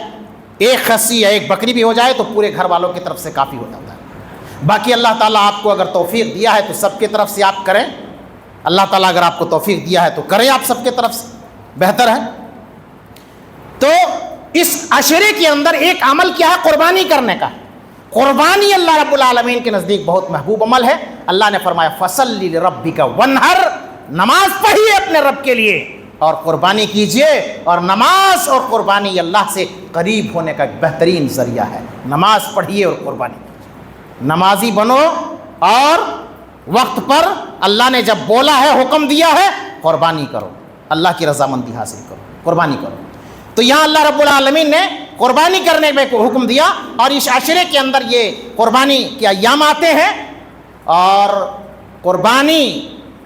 ایک خصی یا ایک بکری بھی ہو جائے تو پورے گھر والوں کی طرف سے کافی ہو جاتا ہے۔ باقی اللہ تعالیٰ آپ کو اگر توفیق دیا ہے تو سب کی طرف سے آپ کریں، اللہ تعالیٰ اگر آپ کو توفیق دیا ہے تو کریں آپ سب کی طرف سے، بہتر ہے۔ تو اس عشرے کے اندر ایک عمل کیا ہے؟ قربانی کرنے کا۔ قربانی اللہ رب العالمین کے نزدیک بہت محبوب عمل ہے۔ اللہ نے فرمایا فَصَلِّ لِرَبِّكَ وَانْحَرْ، نماز پڑھیے اپنے رب کے لیے اور قربانی کیجئے۔ اور نماز اور قربانی اللہ سے قریب ہونے کا ایک بہترین ذریعہ ہے۔ نماز پڑھیے اور قربانی کیجئے، نمازی بنو اور وقت پر اللہ نے جب بولا ہے، حکم دیا ہے، قربانی کرو، اللہ کی رضامندی حاصل کرو، قربانی کرو۔ تو یہاں اللہ رب العالمین نے قربانی کرنے میں کو حکم دیا، اور اس عشرے کے اندر یہ قربانی کے ایام آتے ہیں، اور قربانی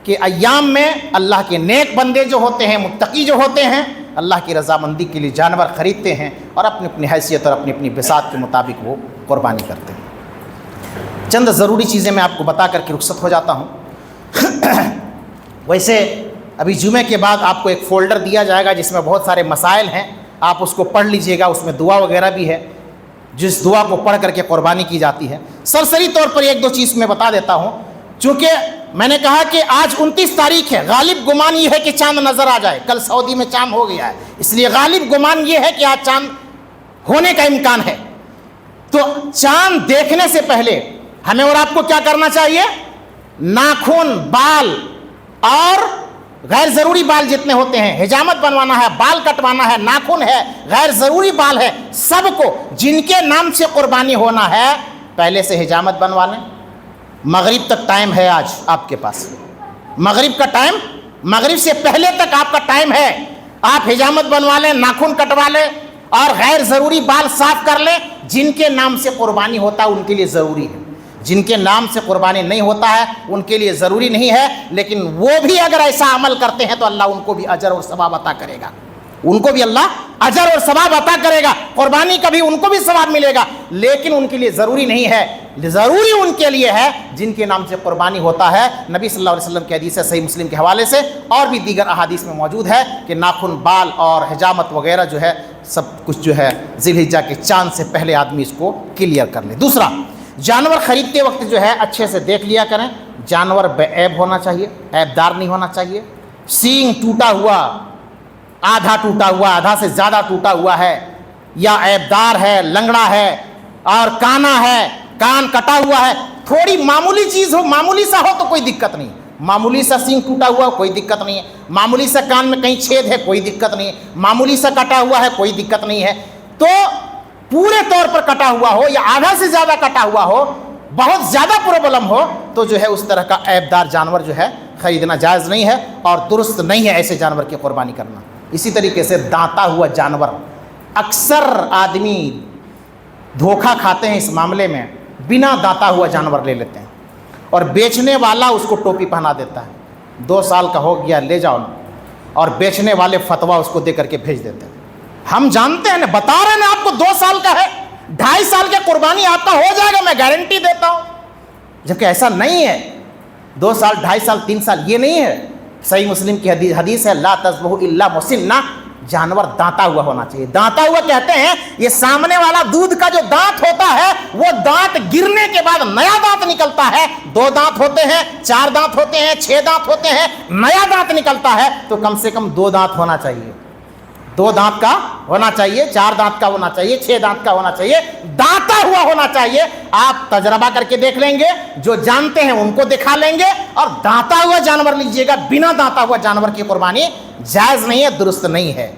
کے ایام میں اللہ کے نیک بندے جو ہوتے ہیں، متقی جو ہوتے ہیں، اللہ کی رضامندی کے لیے جانور خریدتے ہیں اور اپنی اپنی حیثیت اور اپنی اپنی بساط کے مطابق وہ قربانی کرتے ہیں۔ چند ضروری چیزیں میں آپ کو بتا کر کے رخصت ہو جاتا ہوں۔ ویسے ابھی جمعے کے بعد آپ کو ایک فولڈر دیا جائے گا جس میں بہت سارے مسائل ہیں، آپ اس کو پڑھ لیجئے گا، اس میں دعا وغیرہ بھی ہے، جس دعا کو پڑھ کر کے قربانی کی جاتی ہے۔ سرسری طور پر ایک دو چیز میں بتا دیتا ہوں، چونکہ میں نے کہا کہ آج 29 تاریخ ہے، غالب گمان یہ ہے کہ چاند نظر آ جائے، کل سعودی میں چاند ہو گیا ہے، اس لیے غالب گمان یہ ہے کہ آج چاند ہونے کا امکان ہے۔ تو چاند دیکھنے سے پہلے ہمیں اور آپ کو کیا کرنا چاہیے؟ ناخن، بال اور غیر ضروری بال جتنے ہوتے ہیں، حجامت بنوانا ہے، بال کٹوانا ہے، ناخن ہے، غیر ضروری بال ہے، سب کو جن کے نام سے قربانی ہونا ہے پہلے سے حجامت بنوا لیں۔ مغرب تک ٹائم ہے آج آپ کے پاس، مغرب کا ٹائم، مغرب سے پہلے تک آپ کا ٹائم ہے، آپ حجامت بنوا لیں، ناخن کٹوا لیں اور غیر ضروری بال صاف کر لیں۔ جن کے نام سے قربانی ہوتا ہے ان کے لیے ضروری ہے، جن کے نام سے قربانی نہیں ہوتا ہے ان کے لیے ضروری نہیں ہے، لیکن وہ بھی اگر ایسا عمل کرتے ہیں تو اللہ ان کو بھی اجر اور ثواب عطا کرے گا، ان کو بھی اللہ اجر اور ثواب عطا کرے گا، قربانی کا بھی ان کو بھی ثواب ملے گا، لیکن ان کے لیے ضروری نہیں ہے۔ ضروری ان کے لیے ہے جن کے نام سے قربانی ہوتا ہے۔ نبی صلی اللہ علیہ وسلم کی حدیث ہے صحیح مسلم کے حوالے سے، اور بھی دیگر احادیث میں موجود ہے کہ ناخن، بال اور حجامت وغیرہ جو ہے سب کچھ جو ہے ذی الحجہ کے چاند سے پہلے آدمی اس کو کلیئر کر لے۔ دوسرا، جانور خریدتے وقت جو ہے اچھے سے دیکھ لیا کریں، جانور بے عیب ہونا چاہیے، عیب دار نہیں ہونا چاہیے۔ سینگ ٹوٹا ہوا، آدھا ٹوٹا ہوا، آدھا سے زیادہ ٹوٹا ہوا ہے، یا عیب دار ہے، لنگڑا ہے اور کانا ہے، کان کٹا ہوا ہے، تھوڑی معمولی چیز ہو، معمولی سا ہو تو کوئی دقت نہیں، معمولی سا سینگ ٹوٹا ہوا کوئی دقت نہیں ہے، معمولی سا کان میں کہیں چھید ہے کوئی دقت نہیں ہے، معمولی سا کٹا ہوا ہے کوئی دقت نہیں ہے۔ تو پورے طور پر کٹا ہوا ہو یا آدھا سے زیادہ کٹا ہوا ہو، بہت زیادہ پرابلم ہو، تو جو ہے اس طرح کا عیب دار جانور جو ہے خریدنا جائز نہیں ہے اور درست نہیں ہے ایسے جانور کی قربانی کرنا۔ اسی طریقے سے دانتا ہوا جانور، اکثر آدمی دھوکہ کھاتے ہیں اس معاملے میں، بنا دانتا ہوا جانور لے لیتے ہیں اور بیچنے والا اس کو ٹوپی پہنا دیتا ہے، 2 سال کا ہو گیا لے جاؤ، اور بیچنے والے فتویٰ اس کو دے کر کے بھیج دیتے ہیں۔ ہم جانتے ہیں نا، بتا رہے ہیں نا آپ کو 2 سال کا ہے، 2.5 سال کے قربانی آپ کا ہو جائے گا، میں گارنٹی دیتا ہوں، جبکہ ایسا نہیں ہے۔ 2 سال، 2.5 سال، 3 سال یہ نہیں ہے۔ صحیح مسلم کی حدیث ہے لا تذبحوا الا مسنہ، جانور دانتا ہوا ہونا چاہیے۔ دانتا ہوا کہتے ہیں یہ سامنے والا دودھ کا جو دانت ہوتا ہے وہ دانت گرنے کے بعد نیا دانت نکلتا ہے، 2 دانت ہوتے ہیں، 4 دانت ہوتے ہیں، 6 دانت ہوتے ہیں، نیا دانت نکلتا ہے تو کم سے کم 2 دانت ہونا چاہیے، 2 دانت کا ہونا چاہیے، 4 دانت کا ہونا چاہیے، 6 دانت کا ہونا چاہیے، دانتا ہوا ہونا چاہیے۔ آپ تجربہ کر کے دیکھ لیں گے، جو جانتے ہیں ان کو دکھا لیں گے، اور دانتا ہوا جانور لیجئے گا، بنا دانتا ہوا جانور کی قربانی جائز نہیں ہے، درست نہیں ہے۔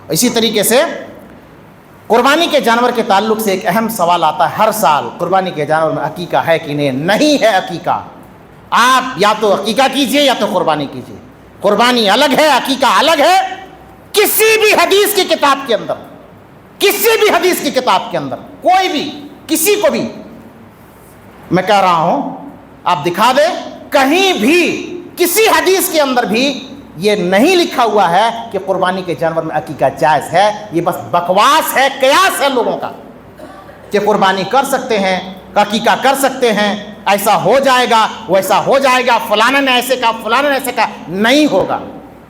اسی طریقے سے قربانی کے جانور کے تعلق سے ایک اہم سوال آتا ہے ہر سال، قربانی کے جانور میں عقیقہ ہے کہ نہیں ہے عقیقہ، آپ یا تو عقیقہ کیجئے یا تو قربانی کیجئے۔ قربانی الگ ہے، عقیقہ الگ ہے. کسی بھی حدیث کی کتاب کے اندر، کسی بھی حدیث کی کتاب کے اندر کوئی بھی کسی کو بھی میں کہہ رہا ہوں آپ دکھا دیں، کہیں بھی کسی حدیث کے اندر بھی یہ نہیں لکھا ہوا ہے کہ قربانی کے جانور میں عقیقہ جائز ہے. یہ بس بکواس ہے، قیاس ہے لوگوں کا کہ قربانی کر سکتے ہیں، عقیقہ کر سکتے ہیں، ایسا ہو جائے گا، ویسا ہو جائے گا، فلانا نے ایسے کہا، فلانا نے ایسے کہا. نہیں ہوگا.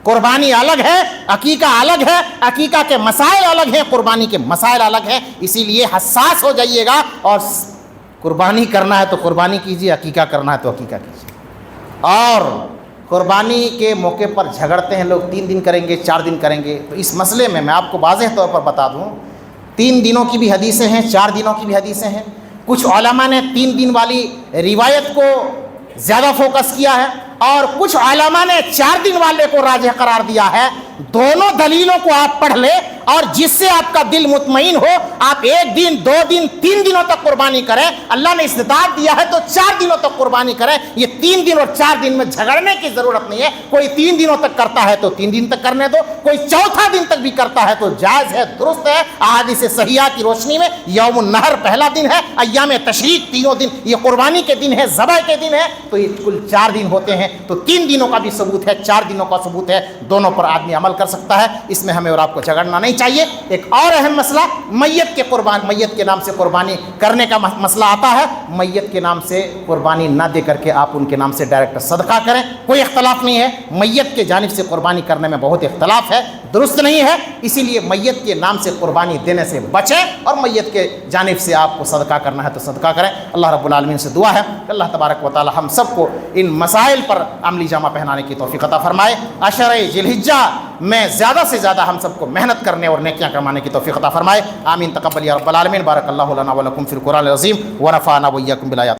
قربانی الگ ہے، عقیقہ الگ ہے، عقیقہ کے مسائل الگ ہیں، قربانی کے مسائل الگ ہیں. اسی لیے حساس ہو جائیے گا، اور قربانی کرنا ہے تو قربانی کیجیے، عقیقہ کرنا ہے تو عقیقہ کیجیے. اور قربانی کے موقع پر جھگڑتے ہیں لوگ، 3 دن کریں گے، 4 دن کریں گے. تو اس مسئلے میں آپ کو واضح طور پر بتا دوں، 3 دنوں کی بھی حدیثیں ہیں، 4 دنوں کی بھی حدیثیں ہیں. کچھ علماء نے 3 دن والی روایت کو زیادہ فوکس کیا ہے، اور کچھ علماء نے 4 دن والے کو راجح قرار دیا ہے. دونوں دلیلوں کو آپ پڑھ لیں، اور جس سے آپ کا دل مطمئن ہو، آپ 1 دن 2 دن 3 دنوں تک قربانی کریں. اللہ نے استطاعت دیا ہے تو 4 دنوں تک قربانی کریں. یہ 3 دن اور 4 دن میں جھگڑنے کی ضرورت نہیں ہے. کوئی 3 دنوں تک کرتا ہے تو 3 دن تک کرنے دو، کوئی 4تھا دن تک بھی کرتا ہے تو جائز ہے، درست ہے. احادیث صحیحہ کی روشنی میں یوم النحر پہلا دن ہے، ایام تشریق تینوں دن یہ قربانی کے دن ہے، ذبح کے دن ہے. تو یہ کل 4 دن ہوتے ہیں. تو 3 دنوں کا بھی ثبوت ہے، 4 دنوں کا ثبوت ہے. دونوں پر آدمی عمل کر سکتا ہے. اس میں ہمیں اور آپ کو جھگڑنا نہیں چاہیے. ایک اور اہم مسئلہ میت کے نام سے قربانی کرنے کا مسئلہ آتا ہے. میت کے نام سے قربانی نہ دے کر کے آپ ان کے نام سے ڈائریکٹ صدقہ کریں، کوئی اختلاف نہیں ہے. میت کے جانب سے قربانی کرنے میں بہت اختلاف ہے، درست نہیں ہے. اسی لیے میت کے نام سے قربانی دینے سے بچیں، اور میت کے جانب سے آپ کو صدقہ کرنا ہے تو صدقہ کریں. اللہ رب العالمین سے دعا ہے کہ اللہ تبارک و تعالی ہم سب کو ان مسائل پر عملی جامہ پہنانے کی توفیق عطا فرمائے. عشرہ ذی الحجہ میں زیادہ سے زیادہ ہم سب کو محنت کرنے اور نیکیاں کمانے کی توفیق عطا فرمائے. آمین. تقبل یا رب العالمین. بارک اللہ لنا ولکم فی القرآن العظیم ونفعنا وإیاکم بالآیات.